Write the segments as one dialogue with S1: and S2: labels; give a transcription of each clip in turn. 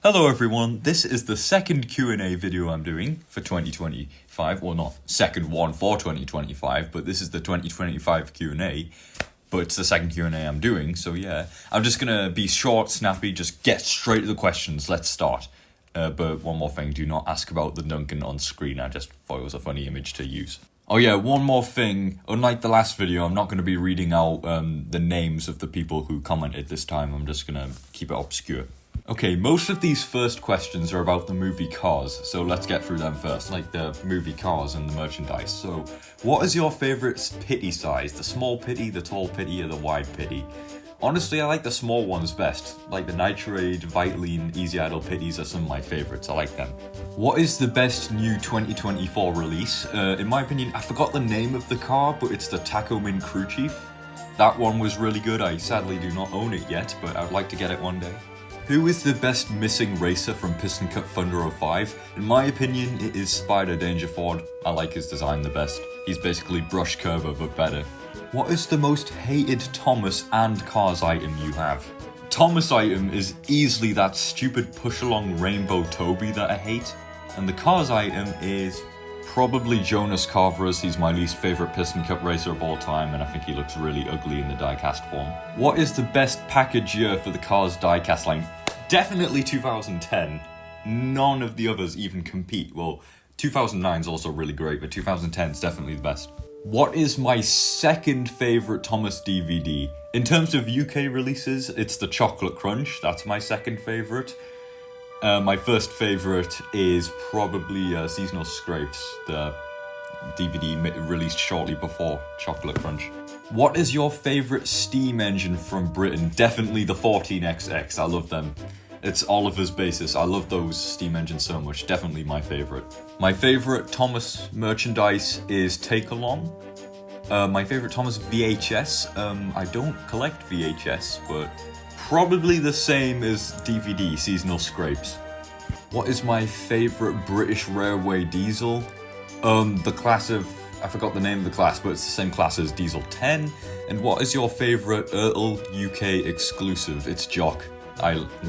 S1: Hello everyone, this is the second Q&A video I'm doing for 2025, well not second one for 2025, but this is the 2025 Q&A, but it's the second Q&A I'm doing, so yeah. I'm just gonna be short, snappy, just get straight to the questions, let's start. But one more thing, do not ask about the Duncan on screen, I just thought it was a funny image to use. Oh yeah, one more thing, unlike the last video, I'm not going to be reading out the names of the people who commented this time, I'm just going to keep it obscure. Okay, most of these first questions are about the movie Cars, so let's get through them first, like the movie Cars and the merchandise. So, what is your favourite pitty size? The small pitty, the tall pitty, or the wide pitty? Honestly, I like the small ones best, like the Nitrade, Vitaline, Easy Idle pitties are some of my favourites, I like them. What is the best new 2024 release? In my opinion, I forgot the name of the car, but it's the Tacomin Crew Chief. That one was really good, I sadly do not own it yet, but I'd like to get it one day. Who is the best missing racer from Piston Cup Thunder 05? In my opinion, it is Spider Dangerford. I like his design the best. He's basically Brush Curver, but better. What is the most hated Thomas and Cars item you have? Thomas item is easily that stupid push-along Rainbow Toby that I hate. And the Cars item is probably Jonas Carveras. He's my least favourite Piston Cup racer of all time, and I think he looks really ugly in the diecast form. What is the best package year for the Cars diecast line? Definitely 2010. None of the others even compete. Well, 2009 is also really great, but 2010 is definitely the best. What is my second favourite Thomas DVD? In terms of UK releases, it's the Chocolate Crunch. That's my second favourite. My first favourite is probably Seasonal Scrapes, the DVD released shortly before Chocolate Crunch. What is your favourite steam engine from Britain? Definitely the 14XX, I love them. It's Oliver's Basis, I love those steam engines so much, definitely my favourite. My favourite Thomas merchandise is Take Along. My favourite Thomas VHS, I don't collect VHS, but probably the same as DVD, Seasonal Scrapes. What is my favourite British Railway diesel? The class of, I forgot the name of the class, but it's the same class as Diesel 10. And what is your favourite Ertl UK exclusive? It's Jock.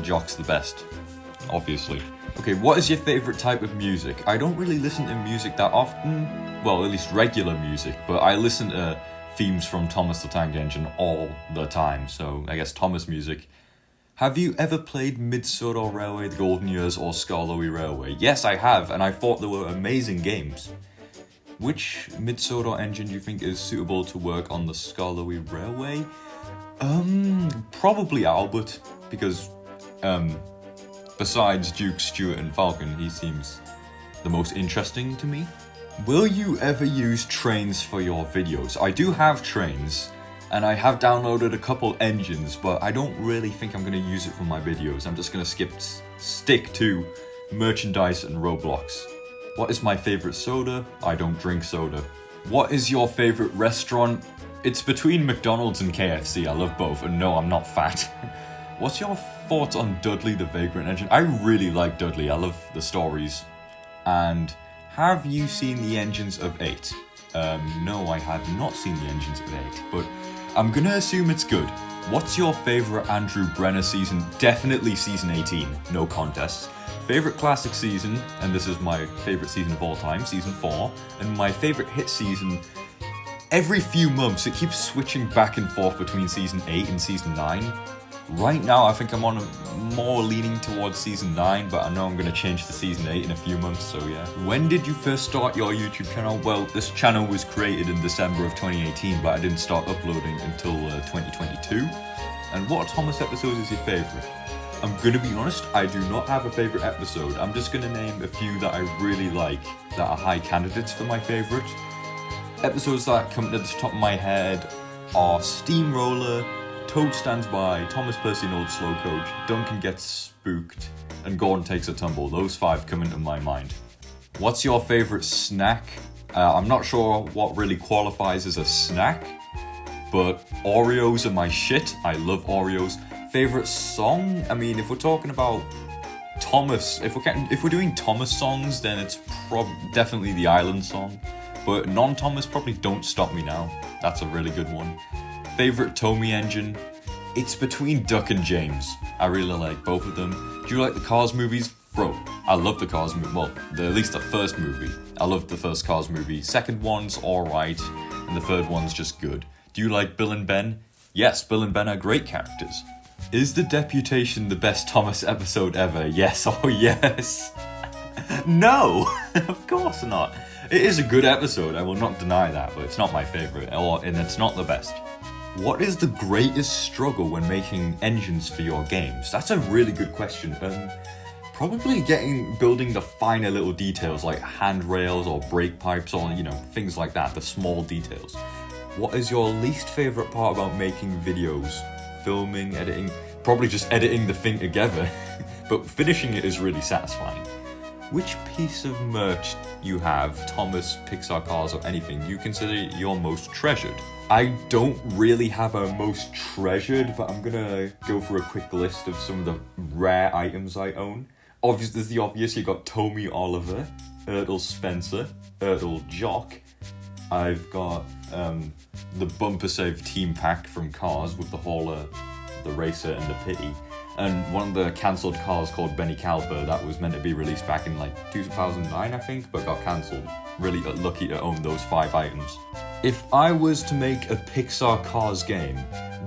S1: Jock's the best, obviously. Okay, what is your favourite type of music? I don't really listen to music that often, well, at least regular music, but I listen to themes from Thomas the Tank Engine all the time, so I guess Thomas music. Have you ever played Mid-Sodor Railway, The Golden Years, or Skarloey Railway? Yes, I have, and I thought they were amazing games. Which Mid-Sodor engine do you think is suitable to work on the Skarloey Railway? Probably Albert, because, besides Duke, Stuart, and Falcon, he seems the most interesting to me. Will you ever use trains for your videos? I do have trains, and I have downloaded a couple engines, but I don't really think I'm going to use it for my videos. I'm just going to stick to merchandise and Roblox. What is my favourite soda? I don't drink soda. What is your favourite restaurant? It's between McDonald's and KFC, I love both, and no, I'm not fat. What's your thoughts on Dudley the Vagrant Engine? I really like Dudley, I love the stories. And have you seen the engines of 8? No, I have not seen the engines of 8, but I'm gonna assume it's good. What's your favourite Andrew Brenner season? Definitely season 18, no contests. Favourite classic season, and this is my favourite season of all time, season 4. And my favourite hit season, every few months it keeps switching back and forth between season 8 and season 9. Right now I think I'm on more leaning towards season 9, but I know I'm going to change to season 8 in a few months, so yeah. When did you first start your YouTube channel? Well, this channel was created in December of 2018, but I didn't start uploading until 2022. And what Thomas episode is your favourite? I'm going to be honest, I do not have a favourite episode. I'm just going to name a few that I really like, that are high candidates for my favourite. Episodes that come to the top of my head are Steamroller, Toad Stands By, Thomas Percy and Old Slow Coach, Duncan Gets Spooked, and Gordon Takes a Tumble. Those 5 come into my mind. What's your favourite snack? I'm not sure what really qualifies as a snack, but Oreos are my shit. I love Oreos. Favourite song? I mean, if we're talking about Thomas, if we're doing Thomas songs, then it's definitely the Island song. But non-Thomas, probably Don't Stop Me Now. That's a really good one. Favourite Tomy engine? It's between Duck and James. I really like both of them. Do you like the Cars movies? Bro, I love the Cars movie. Well, at least the first movie. I loved the first Cars movie. Second one's alright, and the third one's just good. Do you like Bill and Ben? Yes, Bill and Ben are great characters. Is The Deputation the best Thomas episode ever? Yes, oh yes. No, of course not. It is a good episode, I will not deny that, but it's not my favourite, and it's not the best. What is the greatest struggle when making engines for your games? That's a really good question. Probably building the finer little details like handrails or brake pipes or, things like that, the small details. What is your least favourite part about making videos? Filming, editing, probably just editing the thing together, but finishing it is really satisfying. Which piece of merch you have, Thomas, Pixar Cars, or anything, you consider your most treasured? I don't really have a most treasured, but I'm gonna go for a quick list of some of the rare items I own. Obviously, there's the obvious, you got Tommy Oliver, Ertl Spencer, Ertl Jock. I've got the Bumper Save Team Pack from Cars with the Hauler, the Racer, and the Pity. And one of the cancelled cars called Benny Calper that was meant to be released back in 2009, I think, but got cancelled. Really lucky to own those 5 items. If I was to make a Pixar Cars game,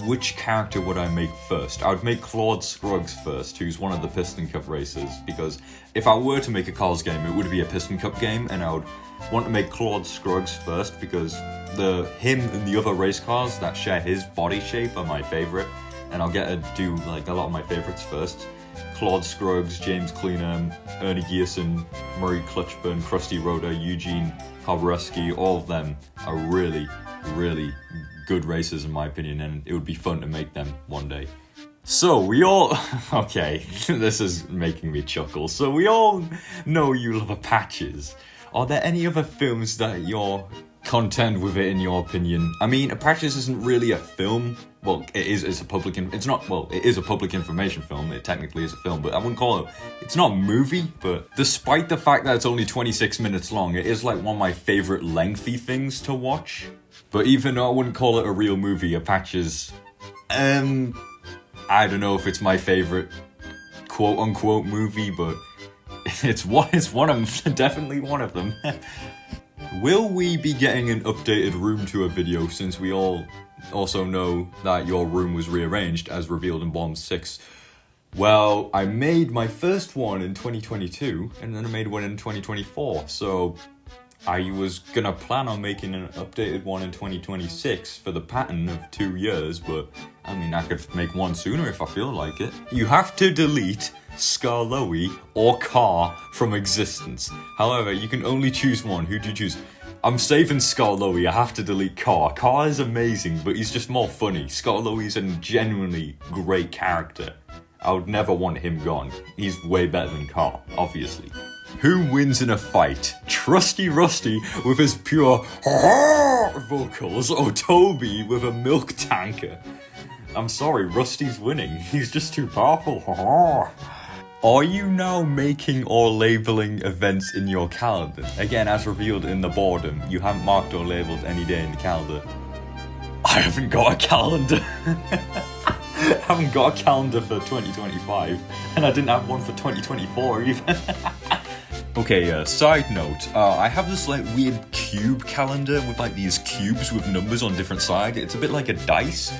S1: which character would I make first? I would make Claude Scruggs first, who's one of the Piston Cup racers, because if I were to make a Cars game, it would be a Piston Cup game, and I would want to make Claude Scruggs first because him and the other race cars that share his body shape are my favourite, and I'll get to do a lot of my favourites first. Claude Scruggs, James Cleanham, Ernie Gearson, Murray Clutchburn, Krusty Roda, Eugene Kowareski, all of them are really, really good racers in my opinion, and it would be fun to make them one day. So we all... Okay, this is making me chuckle. So we all know you love Apaches. Are there any other films that you're content with it in your opinion? I mean, Apaches isn't really a film. Well, it is a public information film. It technically is a film, but I wouldn't call it... It's not a movie, but despite the fact that it's only 26 minutes long, it is one of my favourite lengthy things to watch. But even though I wouldn't call it a real movie, Apaches... I don't know if it's my favourite quote-unquote movie, but it's one of them. Definitely one of them. Will we be getting an updated room tour video since we all also know that your room was rearranged as revealed in Bomb 6? Well, I made my first one in 2022 and then I made one in 2024, so I was gonna plan on making an updated one in 2026 for the pattern of 2 years, but I mean, I could make one sooner if I feel like it. You have to delete Skarloey or Car from existence. However, you can only choose one. Who do you choose? I'm saving Skarloey. I have to delete Car. Car is amazing, but he's just more funny. Skarloey's a genuinely great character. I would never want him gone. He's way better than Car, obviously. Who wins in a fight? Trusty Rusty with his pure vocals or Toby with a milk tanker? I'm sorry, Rusty's winning. He's just too powerful. Are you now making or labeling events in your calendar? Again, as revealed in the boredom, you haven't marked or labeled any day in the calendar. I haven't got a calendar. I haven't got a calendar for 2025, and I didn't have one for 2024 even. Okay, side note, I have this weird cube calendar with these cubes with numbers on different sides. It's a bit like a dice,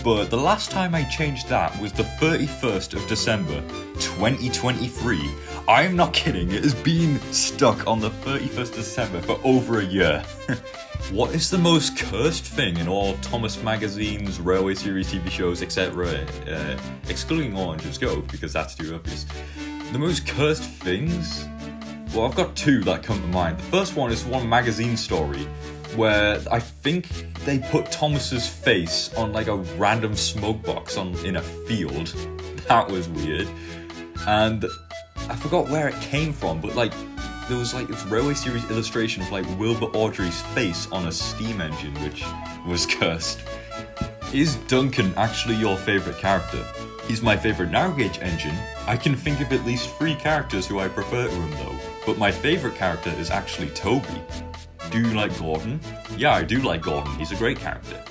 S1: but the last time I changed that was the 31st of December, 2023. I'm not kidding, it has been stuck on the 31st of December for over a year. What is the most cursed thing in all of Thomas magazines, railway series, TV shows, etc., excluding Orange Go, because that's too obvious. The most cursed things? Well, I've got 2 that come to mind. The first one is one magazine story where I think they put Thomas's face on a random smoke box in a field. That was weird. And I forgot where it came from, but there was this railway series illustration of Wilbur Awdry's face on a steam engine, which was cursed. Is Duncan actually your favourite character? He's my favourite narrow gauge engine. I can think of at least 3 characters who I prefer to him though, but my favourite character is actually Toby. Do you like Gordon? Yeah, I do like Gordon, he's a great character.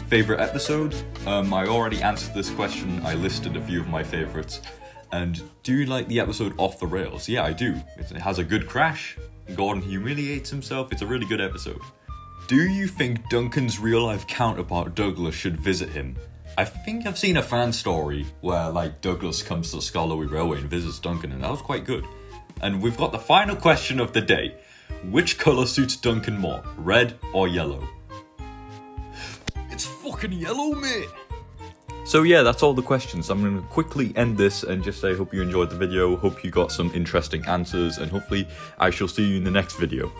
S1: Favourite episode? I already answered this question. I listed a few of my favourites. And do you like the episode Off the Rails? Yeah, I do. It has a good crash. Gordon humiliates himself. It's a really good episode. Do you think Duncan's real-life counterpart Douglas should visit him? I think I've seen a fan story where, like, Douglas comes to the Skarloey Railway and visits Duncan, and that was quite good. And we've got the final question of the day. Which colour suits Duncan more, red or yellow? It's fucking yellow, mate! So yeah, that's all the questions. I'm going to quickly end this and just say hope you enjoyed the video, hope you got some interesting answers, and hopefully I shall see you in the next video.